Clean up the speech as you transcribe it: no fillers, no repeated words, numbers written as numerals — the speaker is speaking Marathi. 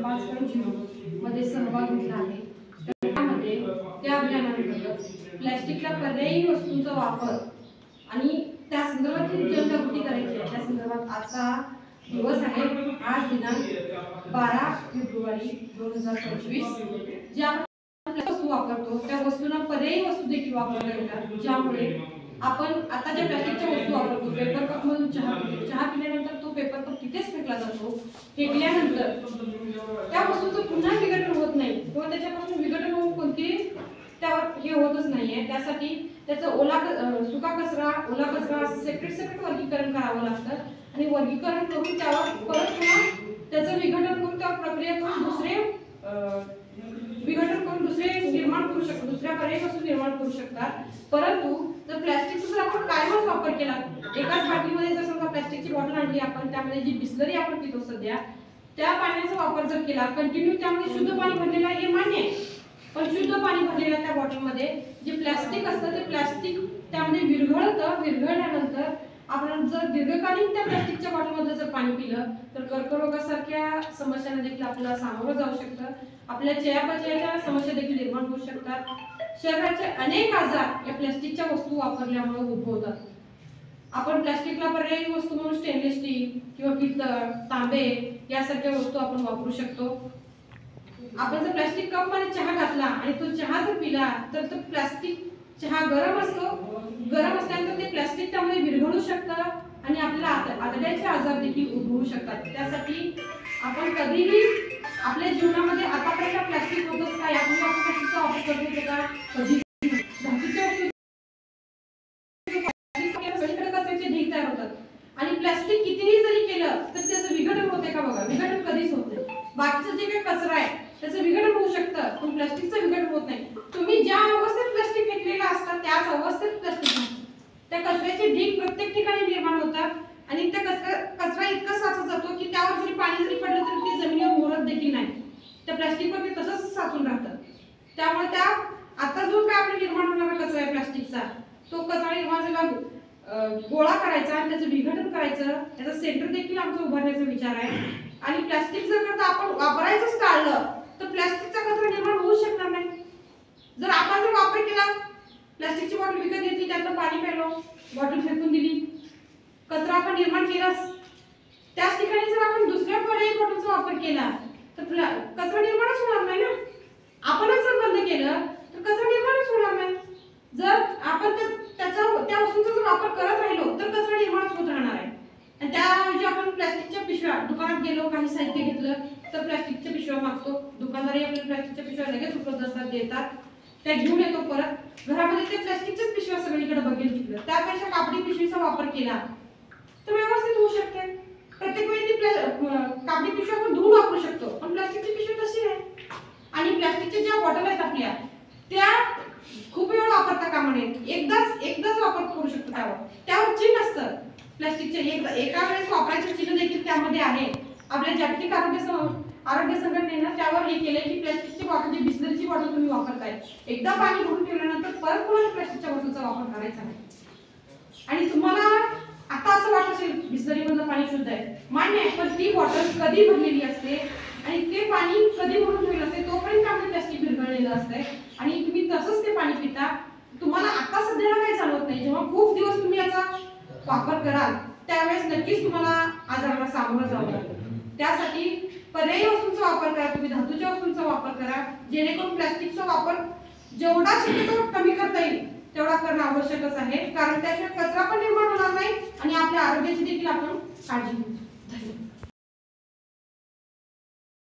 5.0 मध्ये सहभाग घेतला आहे। त्यामध्ये त्या अभियानांतर्गत प्लास्टिकला पर्यायी वस्तूंचा वापर आणि त्या संदर्भातील जनजागृती करायची आहे। त्या संदर्भात आजचा दिवस आहे। आज दिनांक 12 फेब्रुवारी 2025 जे आपण वस्तू वापरतो त्या वस्तूंना पर्यायी वस्तू देखील वापरता येतात, ज्यामुळे आपण आता ज्या प्लास्टिकच्या वस्तू वापरतो, पेपर कप मधून चहा पिल्यानंतर तो पेपर कप तिथेच फेकला जातो। फेकल्यानंतर त्या वस्तूचं पुन्हा विघटन होत नाही किंवा त्याच्यापासून विघटन होऊन कोणती त्यावर हे होतच नाहीये। त्यासाठी त्याचं सुका कचरा, ओला कचरा असं सेपरेट वर्गीकरण करावं लागतं आणि वर्गीकरण करून त्यावर परत पुन्हा त्याचं विघटन करून त्यावर प्रक्रिया करून दुसरे निर्माण करू शकतो, दुसऱ्या पर्यायी वस्तू निर्माण करू शकतात। परंतु जर प्लास्टिकचा जर आपण कायमच वापर केला, एकाच बाटलीमध्ये जर समजा प्लास्टिकची बॉटल आणली आपण, त्यामध्ये जी बिस्लरी आपण पितो सध्या त्या पाण्याचा वापर जर केला कंटिन्यू, त्यामध्ये शुद्ध पाणी भरलेलं आहे हे मान्य आहे, पण शुद्ध पाणी भरलेलं त्या बॉटलमध्ये जे प्लास्टिक असतं ते प्लास्टिक त्यामध्ये विरघळतं। विरघळल्यानंतर आपण जर दीर्घकालीन त्या प्लास्टिकच्या बॉटलमध्ये जर पाणी पिलं तर कर्करोगासारख्या समस्यांना देखील आपल्याला सामोरं जाऊ शकतं। आपल्या चयापचयाच्या समस्या देखील निर्माण होऊ शकतात। शरीराचे अनेक आजार या प्लास्टिकच्या वस्तू वापरल्यामुळे उद्भवतात। आपण प्लास्टिकला पर्यायी वस्तू म्हणून स्टेनलेस स्टील किंवा पितळ, तांबे यासारख्या वस्तू आपण वापरू शकतो। आपण जर प्लास्टिक कप मध्ये चहा घातला आणि तो चहा जर पिला तर तो प्लास्टिक चहा गरम असतो, गरम असल्यानंतर ते प्लास्टिक त्यामध्ये विरघळू शकतं आणि आपल्याला आतड्याचे आजार देखील उद्भवू शकतात। त्यासाठी आपण कधीही आपल्या जीवनामध्ये आतापर्यंत प्लास्टिक होतच काय, आपण प्लास्टिकचा वापर करतो का, कधी धातूच्या कचऱ्याचे ढीग तयार होतात आणि प्लास्टिक कितीही जरी केलं तर त्याचं विघटन होते का बघा, विघटन कधीच होत नाही। बाकीचं जे काही कचरा आहे त्याचं विघटन होऊ शकतं पण प्लास्टिकचं विघटन होत नाही। तुम्ही ज्या अवस्थेत प्लास्टिक फेकलेलं असतं त्याच अवस्थेत प्लास्टिक, त्या कचऱ्याचे ढीग प्रत्येक ठिकाणी निर्माण होतात आणि त्या कचरा इतका साचत जातो की त्यावर जरी पाणी जरी पडलं तरी ते जमिनीवर मुरत देखील नाही, त्या प्लास्टिकवर ते तसंच साचून राहतं। त्यामुळे त्या आता जो काय आपल्या निर्माण होणारा कचरा आहे प्लास्टिकचा, तो कचरा निर्माण झाला गोळा करायचा आणि त्याचं विघटन करायचं, त्याचा सेंटर देखील आमचा उभारण्याचा विचार आहे। आणि प्लास्टिक जर का आपण वापरायचंच टाळलं तर प्लास्टिकचा कचरा निर्माण होऊ शकणार नाही। जर आपण जर वापर केला, प्लास्टिकची बॉटल विकत घेतली, त्यातलं पाणी प्यायलो, बॉटल फेकून दिली, कचरा आपण निर्माण केलाच, त्याच ठिकाणी जर आपण दुसऱ्या पर्यायी बॉटलचा वापर केला तर कचरा निर्माणच होणार नाही ना। आपणच जर बंद केलं तर कचरा निर्माणच होणार नाही। जर आपण त्या वस्तूंचा जर वापर करत राहिलो तर कचरा निर्माणच होत राहणार आहे। आणि त्याऐवजी आपण प्लास्टिकच्या पिशव्या, दुकानात गेलो काही साहित्य घेतलं तर प्लास्टिकच्या पिशव्या मागतो, दुकानदारही आपल्याला प्लास्टिकच्या पिशव्या लगेच उपलब्ध असतात, देतात, त्या घेऊन येतो परत घरामध्ये ते प्लास्टिकच्याच पिशव्या सगळीकडे बघेल तिकडे। त्यापेक्षा कापडी पिशवीचा वापर केला तर व्यवस्थित होऊ शकते। प्रत्येक वेळी ती कापडी पिशवी आपण धुवून वापरू शकतो पण प्लास्टिकची पिशवी तशी नाही। आणि प्लास्टिकच्या ज्या बॉटल आहेत आपल्या त्या खूप वेळ वापरता कामा नये, एकदाच वापर करू शकतो। त्यावर चिन्ह असतं प्लास्टिकचे, एका वेळेस वापरायचं चिन्ह देखील त्यामध्ये आहे। आपल्या जागतिक आरोग्य संघटनेनं त्यावर हे केलंय की प्लास्टिकची बॉटल, जी बिस्लरीची बॉटल तुम्ही वापरताय, एकदा पाणी भरून ठेवल्यानंतर परत पुन्हा प्लास्टिकच्या बॉटलचा वापर करायचा नाही। आणि तुम्हाला आता असं वाटत असेल बिस्लरी मधलं पाणी शुद्ध आहे, मान्य आहे, पण ती बॉटल कधी भरलेली असते आणि ते पाणी कधी भरून ठेवलेलं असते तोपर्यंत आपलं प्लास्टिक विरघळलेलं असतंय आणि तुम्ही तसंच ते पाणी पिता। तुम्हाला आता सध्याला काही जाणवत नाही, जेव्हा खूप दिवस तुम्ही याचा वापर कराल त्यावेळेस नक्कीच तुम्हाला आजाराला सामोरं जावं लागेल। त्यासाठी पर्यायी वस्तूंचा वापर करा, तुम्ही धातूच्या वस्तूंचा वापर करा, जेणेकरून प्लास्टिकचा वापर जेवढा शक्यतो कमी करता येईल तेवढा करणं आवश्यकच आहे, कारण त्याशिवाय कचरा पण निर्माण होणार नाही आणि आपल्या आरोग्याची देखील आपण काळजी घेऊ। धन्यवाद।